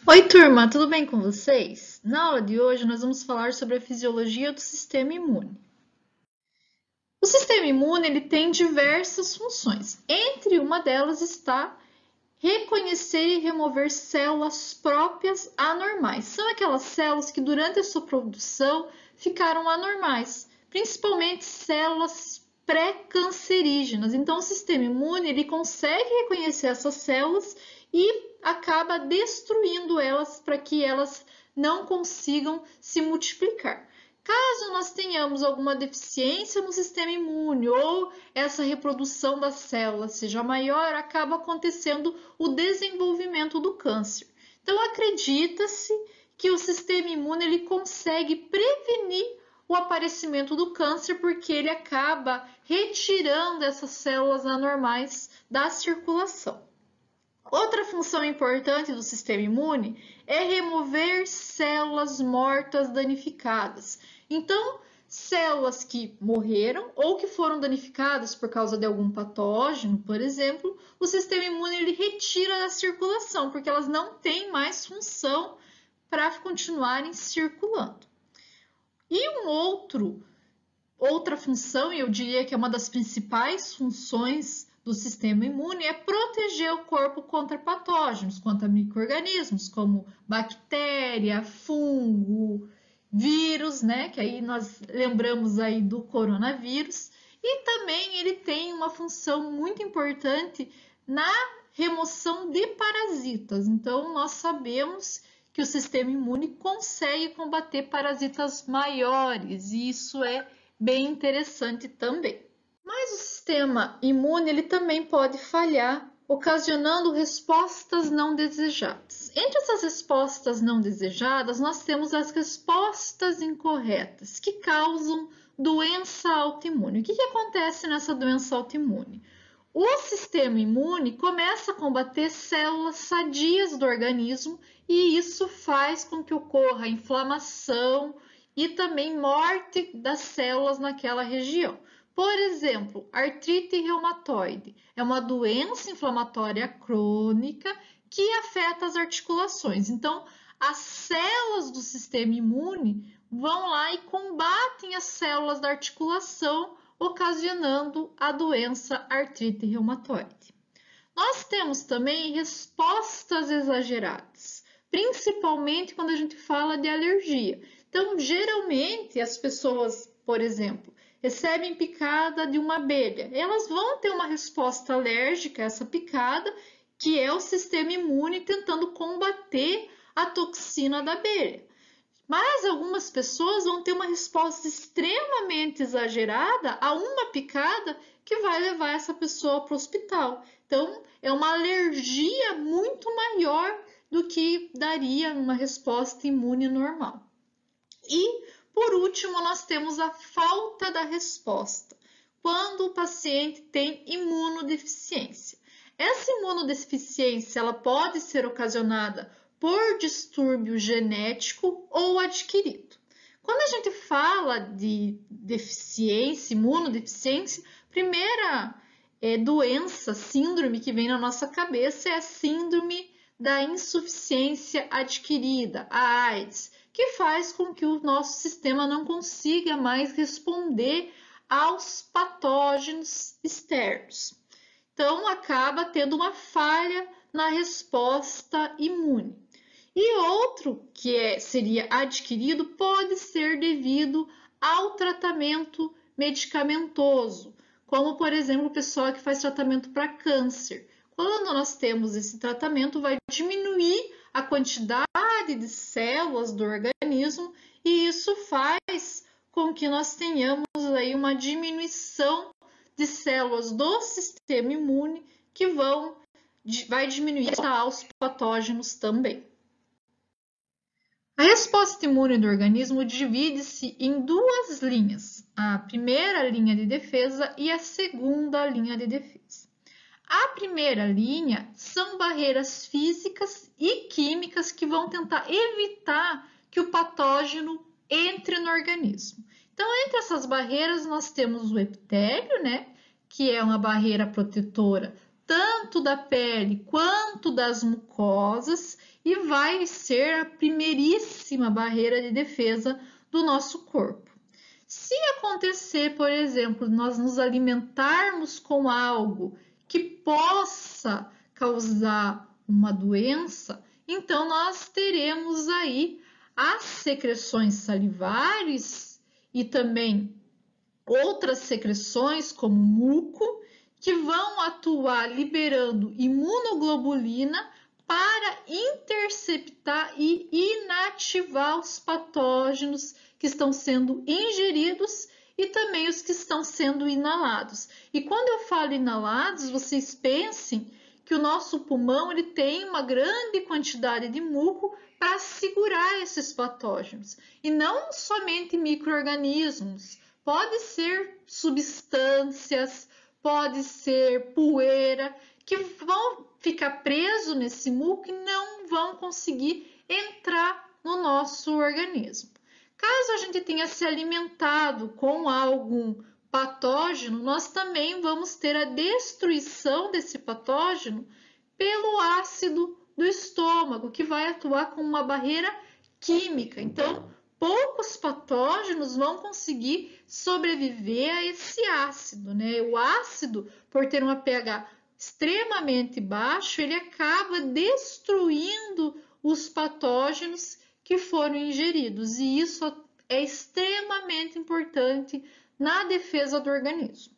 Oi, turma, tudo bem com vocês? Na aula de hoje, nós vamos falar sobre a fisiologia do sistema imune. O sistema imune ele tem diversas funções. Entre uma delas está reconhecer e remover células próprias anormais. São aquelas células que durante a sua produção ficaram anormais, principalmente células pré-cancerígenas. Então, o sistema imune ele consegue reconhecer essas células e acaba destruindo elas para que elas não consigam se multiplicar. Caso nós tenhamos alguma deficiência no sistema imune ou essa reprodução das células seja maior, acaba acontecendo o desenvolvimento do câncer. Então, acredita-se que o sistema imune ele consegue prevenir o aparecimento do câncer porque ele acaba retirando essas células anormais da circulação. Outra função importante do sistema imune é remover células mortas danificadas. Então, células que morreram ou que foram danificadas por causa de algum patógeno, por exemplo, o sistema imune ele retira da circulação, porque elas não têm mais função para continuarem circulando. E outra função, e eu diria que é uma das principais funções do sistema imune, é proteger o corpo contra patógenos, contra micro-organismos, como bactéria, fungo, vírus, né? Que aí nós lembramos aí do coronavírus. E também ele tem uma função muito importante na remoção de parasitas. Então, nós sabemos que o sistema imune consegue combater parasitas maiores, e isso é bem interessante também. Mas o sistema imune ele também pode falhar, ocasionando respostas não desejadas. Entre essas respostas não desejadas, nós temos as respostas incorretas, que causam doença autoimune. O que acontece nessa doença autoimune? O sistema imune começa a combater células sadias do organismo e isso faz com que ocorra inflamação e também morte das células naquela região. Por exemplo, artrite reumatoide é uma doença inflamatória crônica que afeta as articulações. Então, as células do sistema imune vão lá e combatem as células da articulação, ocasionando a doença artrite reumatoide. Nós temos também respostas exageradas, principalmente quando a gente fala de alergia. Então, geralmente, as pessoas, por exemplo, recebem picada de uma abelha. Elas vão ter uma resposta alérgica a essa picada, que é o sistema imune tentando combater a toxina da abelha. Mas algumas pessoas vão ter uma resposta extremamente exagerada a uma picada que vai levar essa pessoa para o hospital. Então, é uma alergia muito maior do que daria uma resposta imune normal. E, por último, nós temos a falta da resposta, quando o paciente tem imunodeficiência. Essa imunodeficiência ela pode ser ocasionada por distúrbio genético ou adquirido. Quando a gente fala de deficiência, imunodeficiência, primeira doença, síndrome que vem na nossa cabeça é a síndrome da insuficiência adquirida, a AIDS, que faz com que o nosso sistema não consiga mais responder aos patógenos externos. Então, acaba tendo uma falha na resposta imune. E outro, que seria adquirido, pode ser devido ao tratamento medicamentoso, como, por exemplo, o pessoal que faz tratamento para câncer. Quando nós temos esse tratamento, vai diminuir a quantidade de células do organismo e isso faz com que nós tenhamos aí uma diminuição de células do sistema imune que vai diminuir os patógenos também. A resposta imune do organismo divide-se em duas linhas, a primeira linha de defesa e a segunda linha de defesa. A primeira linha são barreiras físicas e químicas que vão tentar evitar que o patógeno entre no organismo. Então, entre essas barreiras, nós temos o epitélio, né, que é uma barreira protetora tanto da pele quanto das mucosas, e vai ser a primeiríssima barreira de defesa do nosso corpo. Se acontecer, por exemplo, nós nos alimentarmos com algo que possa causar uma doença, então nós teremos aí as secreções salivares e também outras secreções como muco, que vão atuar liberando imunoglobulina para interceptar e inativar os patógenos que estão sendo ingeridos e também os que estão sendo inalados. E quando eu falo inalados, vocês pensem que o nosso pulmão ele tem uma grande quantidade de muco para segurar esses patógenos. E não somente micro-organismos, pode ser substâncias, pode ser poeira, que vão ficar presos nesse muco e não vão conseguir entrar no nosso organismo. Caso a gente tenha se alimentado com algum patógeno, nós também vamos ter a destruição desse patógeno pelo ácido do estômago, que vai atuar como uma barreira química. Então, poucos patógenos vão conseguir sobreviver a esse ácido, né? O ácido, por ter um pH extremamente baixo, ele acaba destruindo os patógenos que foram ingeridos, e isso é extremamente importante na defesa do organismo.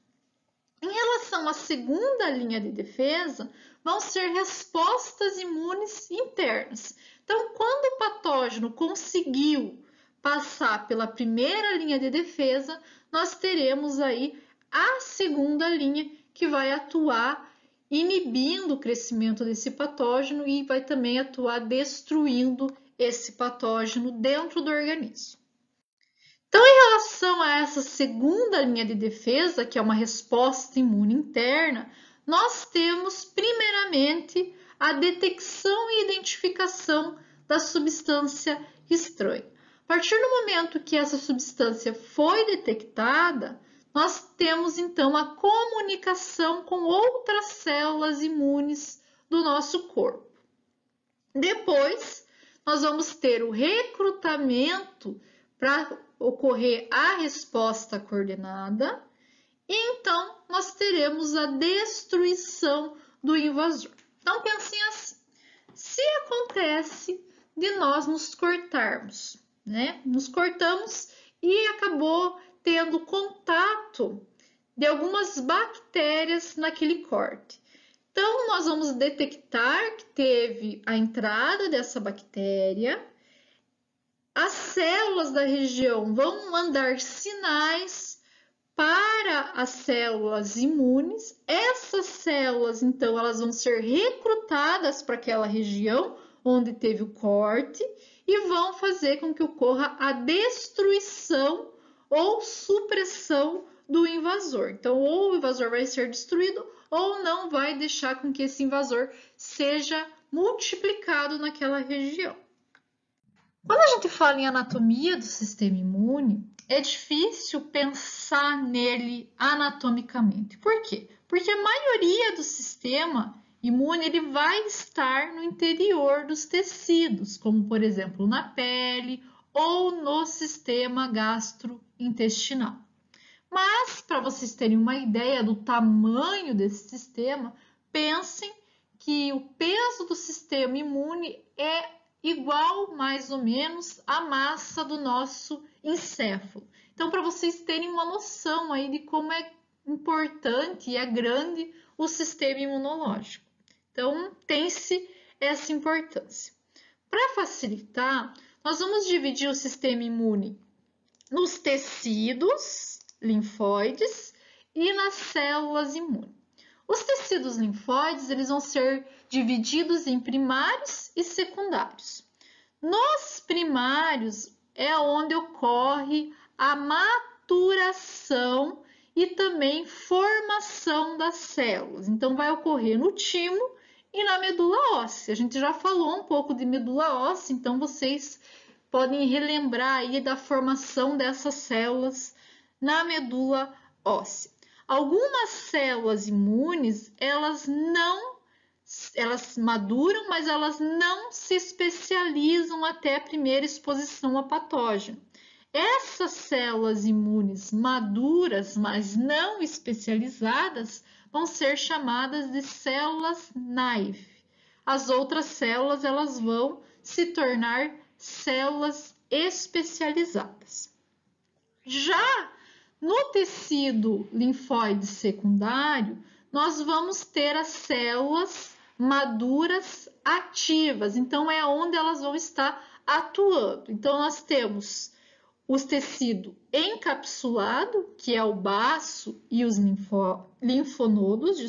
Em relação à segunda linha de defesa, vão ser respostas imunes internas. Então, quando o patógeno conseguiu passar pela primeira linha de defesa, nós teremos aí a segunda linha que vai atuar inibindo o crescimento desse patógeno e vai também atuar destruindo esse patógeno dentro do organismo. Então, em relação a essa segunda linha de defesa, que é uma resposta imune interna, nós temos primeiramente a detecção e identificação da substância estranha. A partir do momento que essa substância foi detectada, nós temos então a comunicação com outras células imunes do nosso corpo. Depois, nós vamos ter o recrutamento para ocorrer a resposta coordenada, e então nós teremos a destruição do invasor. Então, pensem assim, se acontece de nós nos cortarmos, né? Nos cortamos e acabou tendo contato de algumas bactérias naquele corte. Então, nós vamos detectar que teve a entrada dessa bactéria. As células da região vão mandar sinais para as células imunes. Essas células, então, elas vão ser recrutadas para aquela região onde teve o corte e vão fazer com que ocorra a destruição ou supressão do invasor. Então, ou o invasor vai ser destruído ou não vai deixar com que esse invasor seja multiplicado naquela região. Quando a gente fala em anatomia do sistema imune, é difícil pensar nele anatomicamente. Por quê? Porque a maioria do sistema imune ele vai estar no interior dos tecidos, como por exemplo na pele ou no sistema gastrointestinal. Mas, para vocês terem uma ideia do tamanho desse sistema, pensem que o peso do sistema imune é igual, mais ou menos, à massa do nosso encéfalo. Então, para vocês terem uma noção aí de como é importante e é grande o sistema imunológico. Então, tem-se essa importância. Para facilitar, nós vamos dividir o sistema imune nos tecidos linfóides e nas células imunes. Os tecidos linfóides eles vão ser divididos em primários e secundários. Nos primários é onde ocorre a maturação e também formação das células. Então, vai ocorrer no timo e na medula óssea. A gente já falou um pouco de medula óssea, então vocês podem relembrar aí da formação dessas células na medula óssea. Algumas células imunes, elas não elas maduram, mas elas não se especializam até a primeira exposição a patógeno. Essas células imunes maduras, mas não especializadas, vão ser chamadas de células naive. As outras células elas vão se tornar células especializadas. Já no tecido linfóide secundário, nós vamos ter as células maduras ativas, então é onde elas vão estar atuando. Então nós temos o tecido encapsulado, que é o baço e os linfonodos,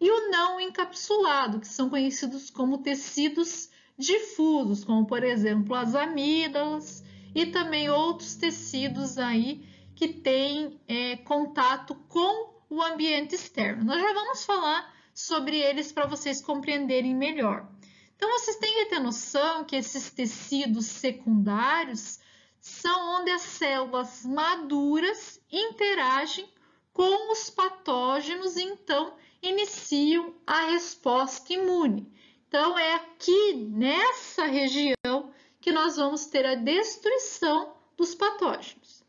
e o não encapsulado, que são conhecidos como tecidos difusos, como por exemplo as amígdalas e também outros tecidos aí que têm contato com o ambiente externo. Nós já vamos falar sobre eles para vocês compreenderem melhor. Então, vocês têm que ter noção que esses tecidos secundários são onde as células maduras interagem com os patógenos e então iniciam a resposta imune. Então, é aqui nessa região que nós vamos ter a destruição dos patógenos.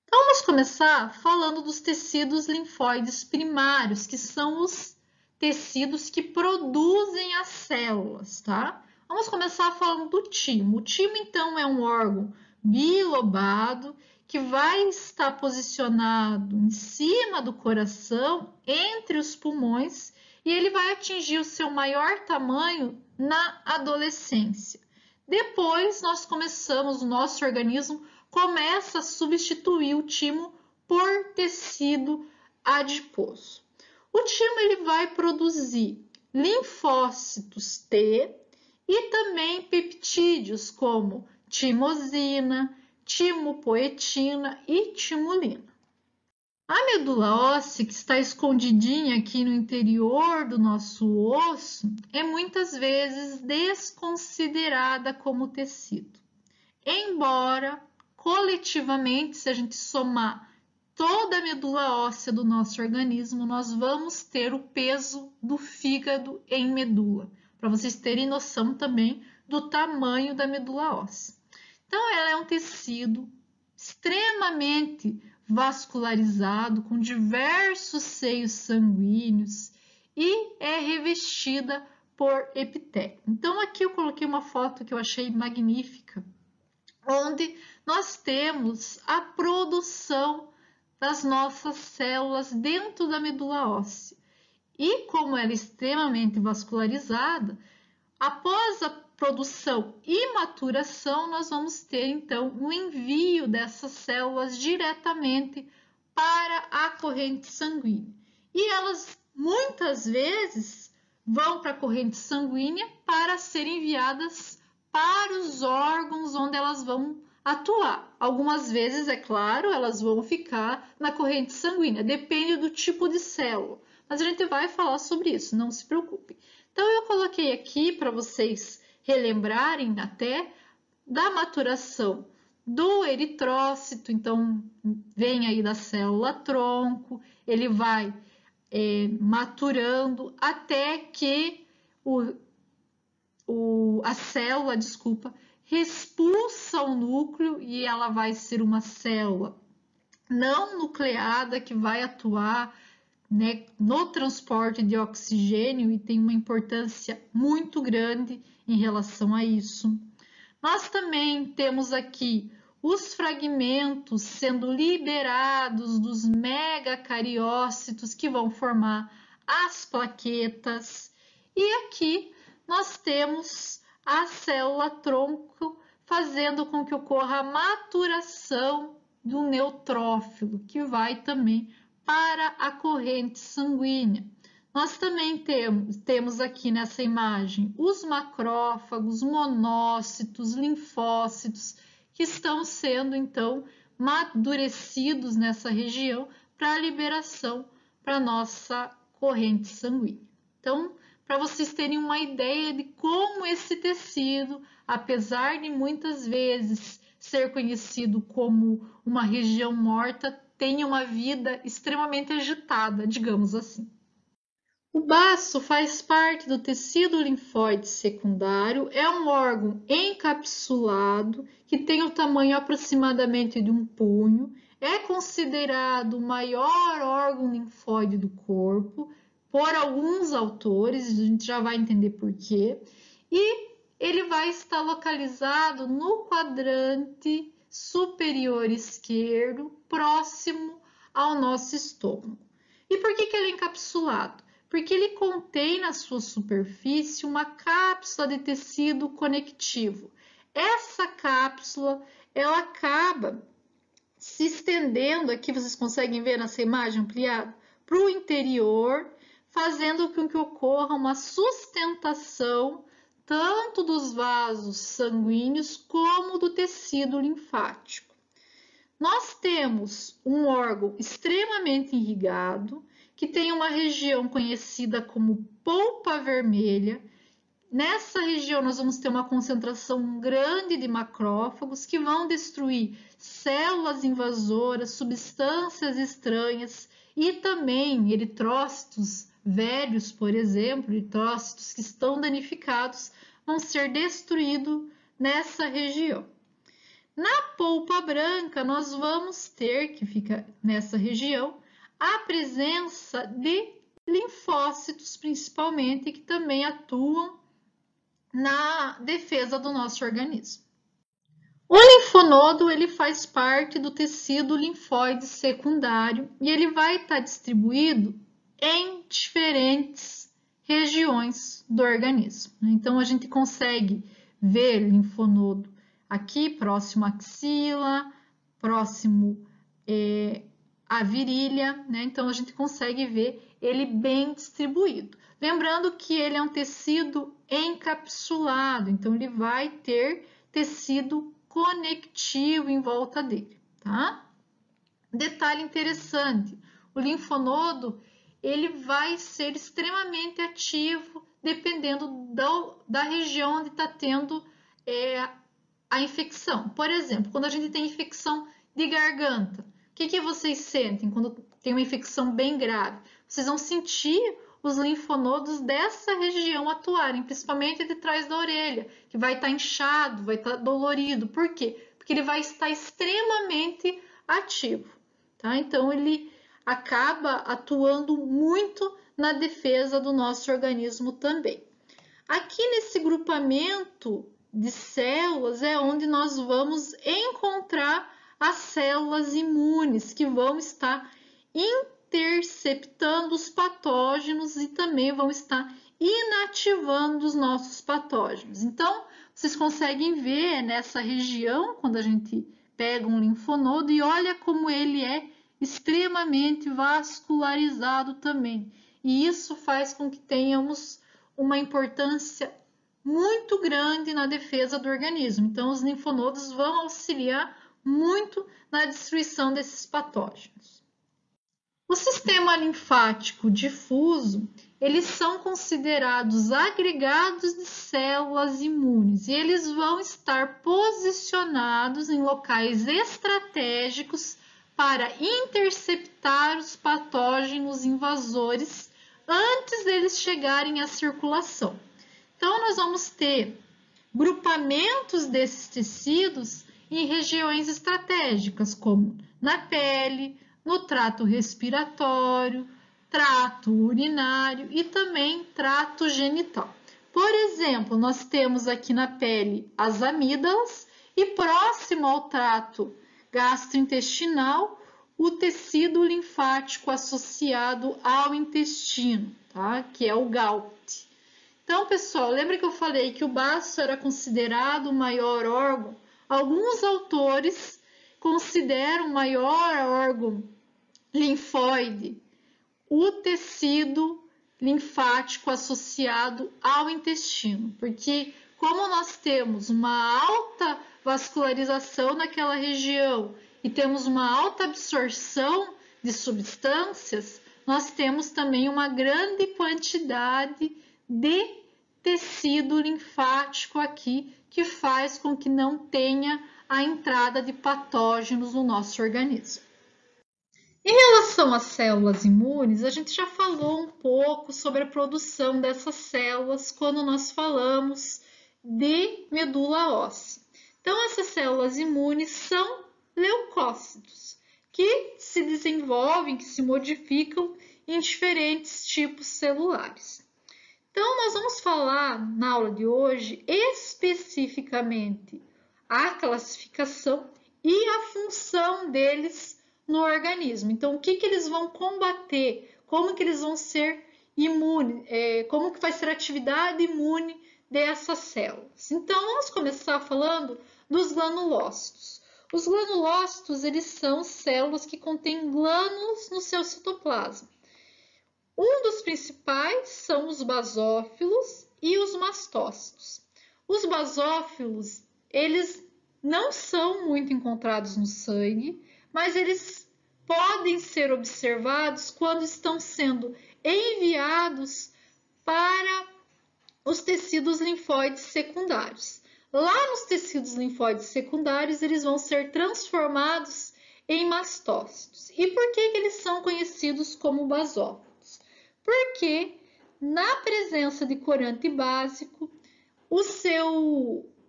Então, vamos começar falando dos tecidos linfóides primários, que são os tecidos que produzem as células, tá? Vamos começar falando do timo. O timo, então, é um órgão bilobado que vai estar posicionado em cima do coração, entre os pulmões, e ele vai atingir o seu maior tamanho na adolescência. Depois, o nosso organismo começa a substituir o timo por tecido adiposo. O timo ele vai produzir linfócitos T e também peptídeos como timosina, timopoetina e timolina. A medula óssea, que está escondidinha aqui no interior do nosso osso, é muitas vezes desconsiderada como tecido. Embora, coletivamente, se a gente somar toda a medula óssea do nosso organismo, nós vamos ter o peso do fígado em medula, para vocês terem noção também do tamanho da medula óssea. Então, ela é um tecido extremamente vascularizado, com diversos seios sanguíneos e é revestida por epitélio. Então, aqui eu coloquei uma foto que eu achei magnífica, onde nós temos a produção das nossas células dentro da medula óssea. E como ela é extremamente vascularizada, após a produção e maturação, nós vamos ter então o envio dessas células diretamente para a corrente sanguínea. E elas muitas vezes vão para a corrente sanguínea para serem enviadas para os órgãos onde elas vão atuar. Algumas vezes, é claro, elas vão ficar na corrente sanguínea, depende do tipo de célula. Mas a gente vai falar sobre isso, não se preocupe. Então, eu coloquei aqui para vocês relembrarem até da maturação do eritrócito. Então, vem aí da célula tronco, ele vai maturando até que a célula, expulsa o núcleo e ela vai ser uma célula não nucleada que vai atuar no transporte de oxigênio e tem uma importância muito grande em relação a isso. Nós também temos aqui os fragmentos sendo liberados dos megacariócitos que vão formar as plaquetas. E aqui nós temos a célula tronco fazendo com que ocorra a maturação do neutrófilo, que vai também para a corrente sanguínea. Nós também temos aqui nessa imagem os macrófagos, monócitos, linfócitos, que estão sendo então madurecidos nessa região para a liberação para a nossa corrente sanguínea. Então, para vocês terem uma ideia de como esse tecido, apesar de muitas vezes ser conhecido como uma região morta, tem uma vida extremamente agitada, digamos assim. O baço faz parte do tecido linfóide secundário, é um órgão encapsulado que tem o tamanho aproximadamente de um punho, é considerado o maior órgão linfóide do corpo por alguns autores, a gente já vai entender por quê, e ele vai estar localizado no quadrante superior esquerdo, próximo ao nosso estômago. E por que ele é encapsulado? Porque ele contém na sua superfície uma cápsula de tecido conectivo. Essa cápsula, ela acaba se estendendo, aqui vocês conseguem ver nessa imagem ampliada, para o interior, fazendo com que ocorra uma sustentação tanto dos vasos sanguíneos como do tecido linfático. Nós temos um órgão extremamente irrigado, que tem uma região conhecida como polpa vermelha. Nessa região nós vamos ter uma concentração grande de macrófagos que vão destruir células invasoras, substâncias estranhas e também eritrócitos velhos, por exemplo, eritrócitos que estão danificados, vão ser destruídos nessa região. Na polpa branca, nós vamos ter, que fica nessa região, a presença de linfócitos, principalmente, que também atuam na defesa do nosso organismo. O linfonodo, ele faz parte do tecido linfóide secundário e ele vai estar distribuído em diferentes regiões do organismo. Então, a gente consegue ver linfonodo aqui, próximo à axila, próximo à virilha, né? Então, a gente consegue ver ele bem distribuído. Lembrando que ele é um tecido encapsulado, então ele vai ter tecido conectivo em volta dele, tá? Detalhe interessante, o linfonodo, ele vai ser extremamente ativo dependendo da região onde está tendo a infecção. Por exemplo, quando a gente tem infecção de garganta, o que vocês sentem quando tem uma infecção bem grave? Vocês vão sentir os linfonodos dessa região atuarem, principalmente de trás da orelha, que vai estar inchado, vai estar dolorido. Por quê? Porque ele vai estar extremamente ativo, tá? Então, ele acaba atuando muito na defesa do nosso organismo também. Aqui nesse grupamento de células é onde nós vamos encontrar as células imunes, que vão estar interceptando os patógenos e também vão estar inativando os nossos patógenos. Então, vocês conseguem ver nessa região, quando a gente pega um linfonodo, e olha como ele é extremamente vascularizado também. E isso faz com que tenhamos uma importância muito grande na defesa do organismo. Então, os linfonodos vão auxiliar muito na destruição desses patógenos. O sistema linfático difuso, eles são considerados agregados de células imunes e eles vão estar posicionados em locais estratégicos para interceptar os patógenos invasores antes deles chegarem à circulação. Então, nós vamos ter grupamentos desses tecidos em regiões estratégicas, como na pele, no trato respiratório, trato urinário e também trato genital. Por exemplo, nós temos aqui na pele as amígdalas e próximo ao trato gastrointestinal, o tecido linfático associado ao intestino, tá? Que é o GALT. Então, pessoal, lembra que eu falei que o baço era considerado o maior órgão? Alguns autores consideram o maior órgão linfóide o tecido linfático associado ao intestino, porque como nós temos uma alta vascularização naquela região e temos uma alta absorção de substâncias, nós temos também uma grande quantidade de tecido linfático aqui, que faz com que não tenha a entrada de patógenos no nosso organismo. Em relação às células imunes, a gente já falou um pouco sobre a produção dessas células quando nós falamos de medula óssea. Então, essas células imunes são leucócitos, que se desenvolvem, que se modificam em diferentes tipos celulares. Então, nós vamos falar na aula de hoje especificamente a classificação e a função deles no organismo. Então, o que eles vão combater? Como que eles vão ser imunes? Como que vai ser a atividade imune dessas células? Então, vamos começar falando dos granulócitos. Os granulócitos, eles são células que contêm glânulos no seu citoplasma. Um dos principais são os basófilos e os mastócitos. Os basófilos, eles não são muito encontrados no sangue, mas eles podem ser observados quando estão sendo enviados para os tecidos linfóides secundários. Lá nos tecidos linfóides secundários, eles vão ser transformados em mastócitos. E por que eles são conhecidos como basófilos? Porque na presença de corante básico, os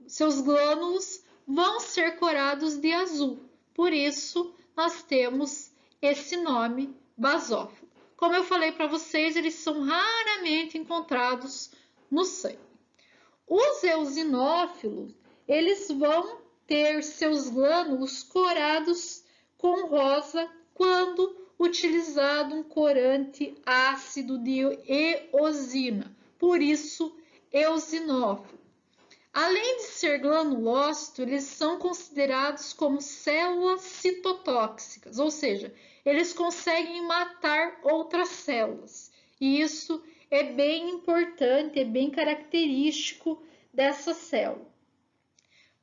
seus glânulos vão ser corados de azul. Por isso, nós temos esse nome basófilo. Como eu falei para vocês, eles são raramente encontrados no sangue. Os eosinófilos, eles vão ter seus glânulos corados com rosa quando utilizado um corante ácido de eosina. Por isso, eosinófilo. Além de ser granulócito, eles são considerados como células citotóxicas, ou seja, eles conseguem matar outras células. E isso é bem importante, é bem característico dessa célula.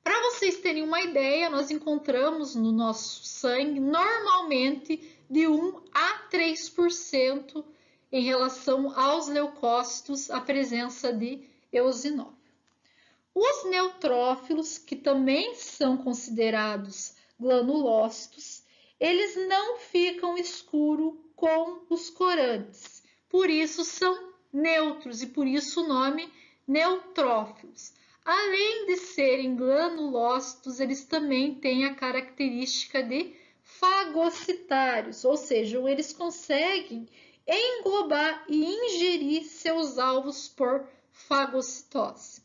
Para vocês terem uma ideia, nós encontramos no nosso sangue normalmente de 1 a 3% em relação aos leucócitos, a presença de eosinófilo. Os neutrófilos, que também são considerados granulócitos, eles não ficam escuros com os corantes, por isso são neutros e por isso o nome neutrófilos. Além de serem granulócitos, eles também têm a característica de fagocitários, ou seja, eles conseguem englobar e ingerir seus alvos por fagocitose.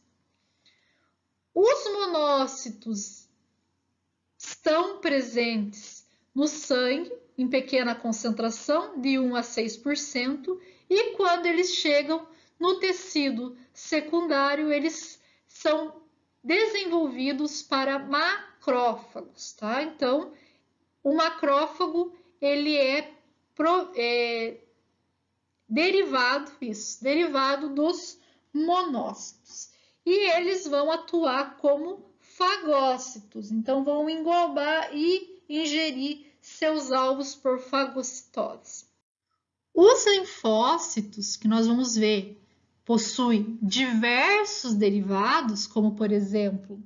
Os monócitos estão presentes no sangue em pequena concentração, de 1 a 6%, e quando eles chegam no tecido secundário, eles são desenvolvidos para macrófagos, tá? Então, o macrófago, ele é derivado dos monócitos. E eles vão atuar como fagócitos, então vão englobar e ingerir seus alvos por fagocitose. Os linfócitos, que nós vamos ver, possuem diversos derivados, como por exemplo,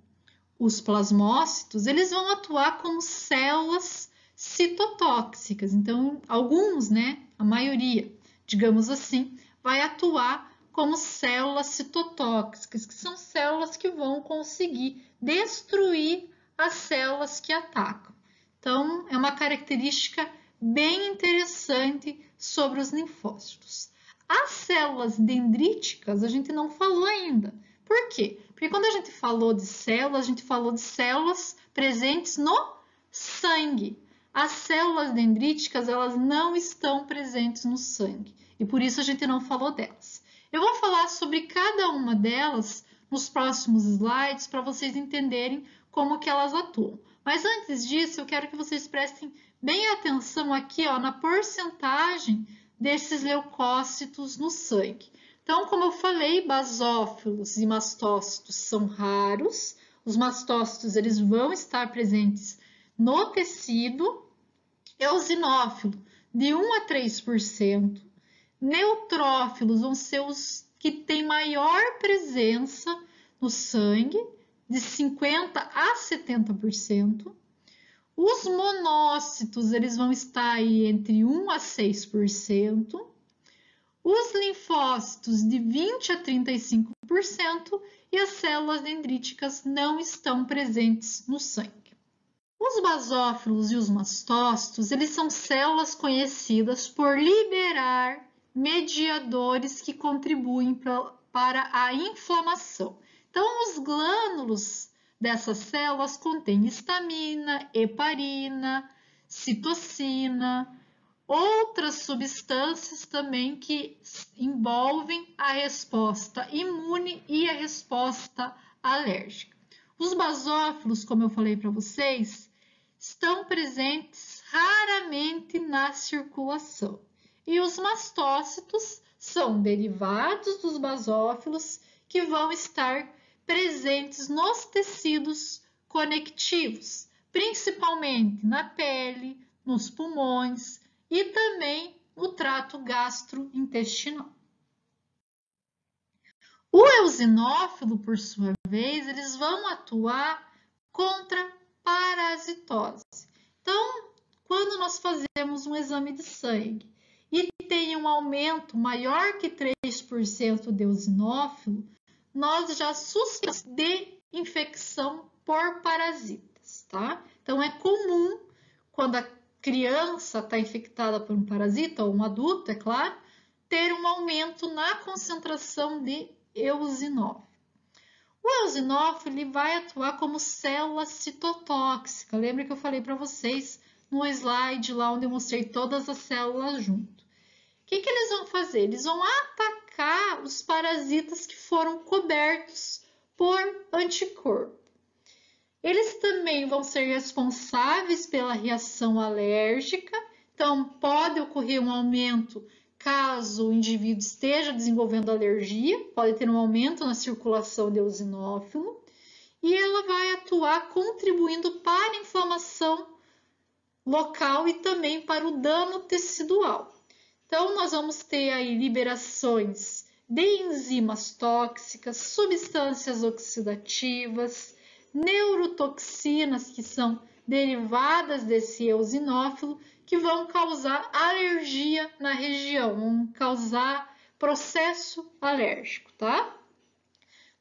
os plasmócitos, eles vão atuar como células citotóxicas. Então, alguns, a maioria, digamos assim, vai atuar como células citotóxicas, que são células que vão conseguir destruir as células que atacam. Então, é uma característica bem interessante sobre os linfócitos. As células dendríticas a gente não falou ainda. Por quê? Porque quando a gente falou de células, a gente falou de células presentes no sangue. As células dendríticas, elas não estão presentes no sangue e por isso a gente não falou delas. Eu vou falar sobre cada uma delas nos próximos slides para vocês entenderem como que elas atuam. Mas antes disso, eu quero que vocês prestem bem atenção aqui na porcentagem desses leucócitos no sangue. Então, como eu falei, basófilos e mastócitos são raros. Os mastócitos, eles vão estar presentes no tecido. Eosinófilo, de 1 a 3%. Neutrófilos vão ser os que têm maior presença no sangue, de 50 a 70%. Os monócitos, eles vão estar aí entre 1 a 6%. Os linfócitos de 20 a 35% e as células dendríticas não estão presentes no sangue. Os basófilos e os mastócitos, eles são células conhecidas por liberar mediadores que contribuem para a inflamação. Então, os glânulos dessas células contêm histamina, heparina, citocina, outras substâncias também que envolvem a resposta imune e a resposta alérgica. Os basófilos, como eu falei para vocês, estão presentes raramente na circulação. E os mastócitos são derivados dos basófilos que vão estar presentes nos tecidos conectivos, principalmente na pele, nos pulmões e também no trato gastrointestinal. O eosinófilo, por sua vez, eles vão atuar contra parasitose. Então, quando nós fazemos um exame de sangue e tem um aumento maior que 3% de eosinófilo, nós já suspeitamos de infecção por parasitas, tá? Então, é comum, quando a criança está infectada por um parasita, ou um adulto, é claro, ter um aumento na concentração de eosinófilo. O eosinófilo ele vai atuar como célula citotóxica. Lembra que eu falei para vocês no slide lá onde eu mostrei todas as células junto. O que eles vão fazer? Eles vão atacar os parasitas que foram cobertos por anticorpo. Eles também vão ser responsáveis pela reação alérgica. Então, pode ocorrer um aumento caso o indivíduo esteja desenvolvendo alergia, pode ter um aumento na circulação de eosinófilo, e ela vai atuar contribuindo para a inflamação local e também para o dano tecidual. Então, nós vamos ter aí liberações de enzimas tóxicas, substâncias oxidativas, neurotoxinas que são derivadas desse eosinófilo, que vão causar alergia na região, vão causar processo alérgico, tá?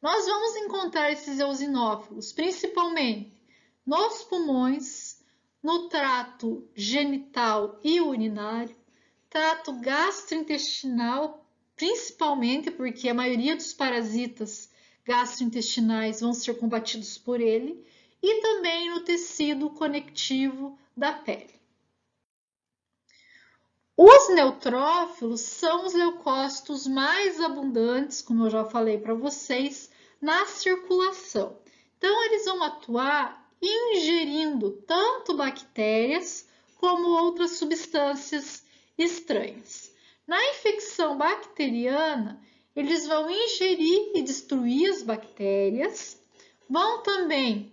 Nós vamos encontrar esses eosinófilos principalmente nos pulmões, no trato genital e urinário, trato gastrointestinal, principalmente porque a maioria dos parasitas gastrointestinais vão ser combatidos por ele, e também no tecido conectivo da pele. Os neutrófilos são os leucócitos mais abundantes, como eu já falei para vocês, na circulação. Então, eles vão atuar ingerindo tanto bactérias como outras substâncias estranhas. Na infecção bacteriana, eles vão ingerir e destruir as bactérias, vão também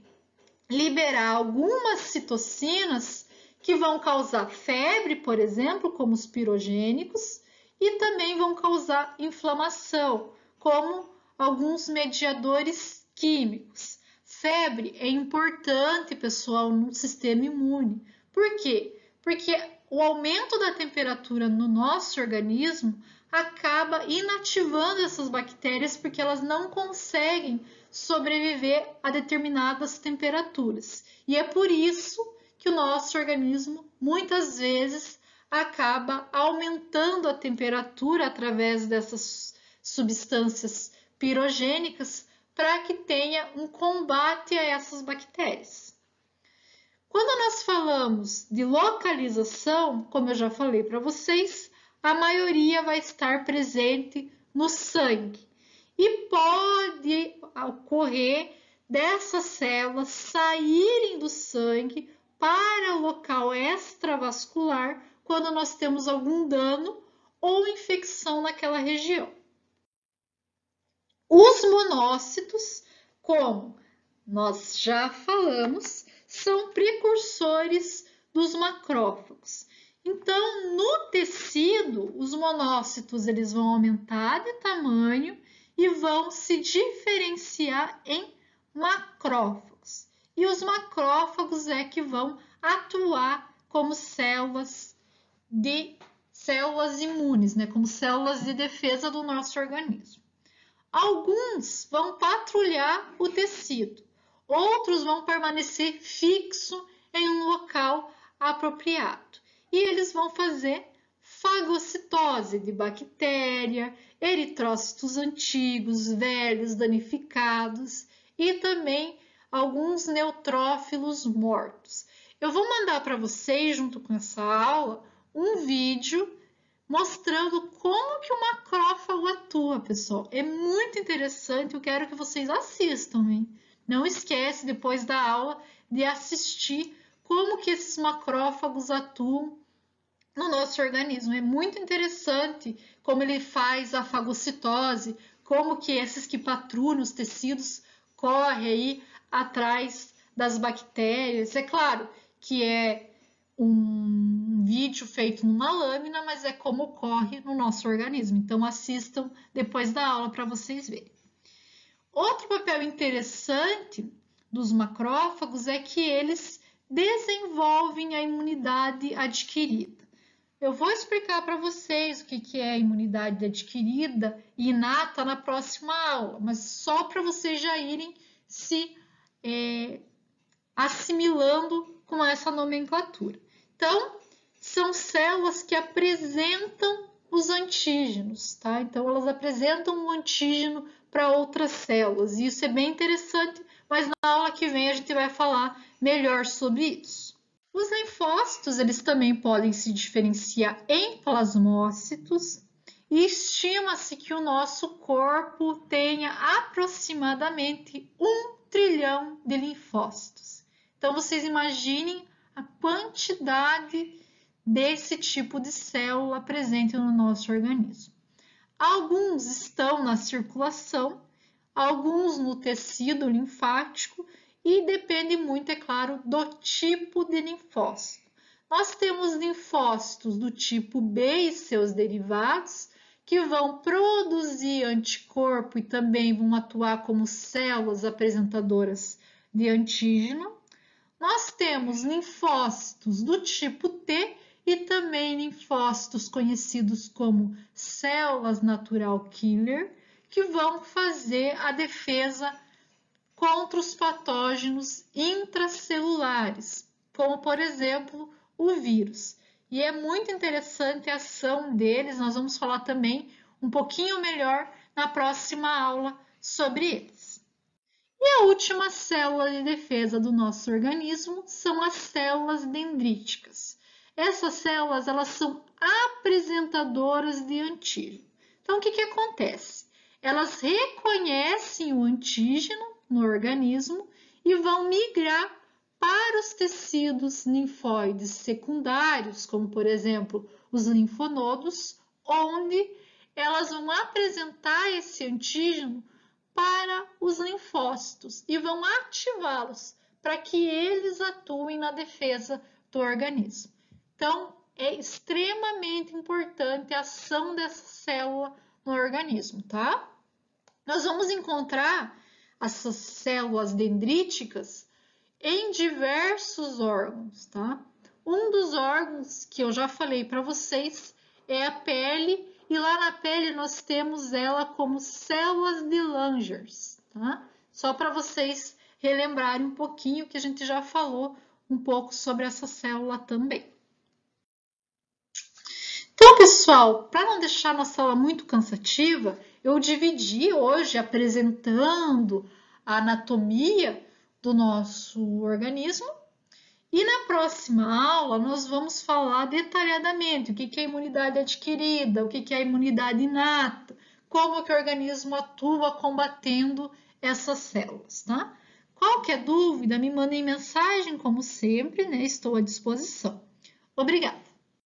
liberar algumas citocinas que vão causar febre, por exemplo, como os pirogênicos, e também vão causar inflamação, como alguns mediadores químicos. Febre é importante, pessoal, no sistema imune. Por quê? Porque o aumento da temperatura no nosso organismo acaba inativando essas bactérias porque elas não conseguem sobreviver a determinadas temperaturas. E é por isso que o nosso organismo muitas vezes acaba aumentando a temperatura através dessas substâncias pirogênicas para que tenha um combate a essas bactérias. Quando nós falamos de localização, como eu já falei para vocês, a maioria vai estar presente no sangue e pode ocorrer dessas células saírem do sangue para o local extravascular quando nós temos algum dano ou infecção naquela região. Os monócitos, como nós já falamos, são precursores dos macrófagos. Então, no tecido, os monócitos eles vão aumentar de tamanho e vão se diferenciar em macrófagos. E os macrófagos é que vão atuar como células imunes, né? Como células de defesa do nosso organismo. Alguns vão patrulhar o tecido, outros vão permanecer fixo em um local apropriado. E eles vão fazer fagocitose de bactéria, eritrócitos antigos, velhos, danificados e também alguns neutrófilos mortos. Eu vou mandar para vocês, junto com essa aula, um vídeo mostrando como que o macrófago atua, pessoal. É muito interessante, eu quero que vocês assistam, hein? Não esquece, depois da aula, de assistir como que esses macrófagos atuam no nosso organismo. É muito interessante como ele faz a fagocitose, como que esses que patrulham os tecidos correm aí atrás das bactérias. É claro que é um vídeo feito numa lâmina, mas é como ocorre no nosso organismo. Então, assistam depois da aula para vocês verem. Outro papel interessante dos macrófagos é que eles desenvolvem a imunidade adquirida. Eu vou explicar para vocês o que é a imunidade adquirida e inata na próxima aula, mas só para vocês já irem se assimilando com essa nomenclatura. Então, são células que apresentam os antígenos, tá? Então, elas apresentam um antígeno para outras células. E isso é bem interessante, mas na aula que vem a gente vai falar melhor sobre isso. Os linfócitos, eles também podem se diferenciar em plasmócitos e estima-se que o nosso corpo tenha aproximadamente 1 trilhão de linfócitos. Então, vocês imaginem a quantidade desse tipo de célula presente no nosso organismo. Alguns estão na circulação, alguns no tecido linfático e depende muito, é claro, do tipo de linfócito. Nós temos linfócitos do tipo B e seus derivados, que vão produzir anticorpo e também vão atuar como células apresentadoras de antígeno. Nós temos linfócitos do tipo T e também linfócitos conhecidos como células natural killer, que vão fazer a defesa contra os patógenos intracelulares, como por exemplo o vírus. E é muito interessante a ação deles, nós vamos falar também um pouquinho melhor na próxima aula sobre eles. E a última célula de defesa do nosso organismo são as células dendríticas. Essas células, elas são apresentadoras de antígeno. Então, o que acontece? Elas reconhecem o antígeno no organismo e vão migrar para os tecidos linfóides secundários, como por exemplo os linfonodos, onde elas vão apresentar esse antígeno para os linfócitos e vão ativá-los para que eles atuem na defesa do organismo. Então, é extremamente importante a ação dessa célula no organismo, tá? Nós vamos encontrar essas células dendríticas em diversos órgãos, tá? Um dos órgãos que eu já falei para vocês é a pele, e lá na pele nós temos ela como células de Langers, tá? Só para vocês relembrarem um pouquinho que a gente já falou um pouco sobre essa célula também. Então, pessoal, para não deixar nossa aula muito cansativa, eu dividi hoje apresentando a anatomia do nosso organismo e na próxima aula nós vamos falar detalhadamente o que é imunidade adquirida, o que é imunidade inata, como que o organismo atua combatendo essas células, tá? Qualquer dúvida, me mandem mensagem, como sempre, né? Estou à disposição. Obrigada!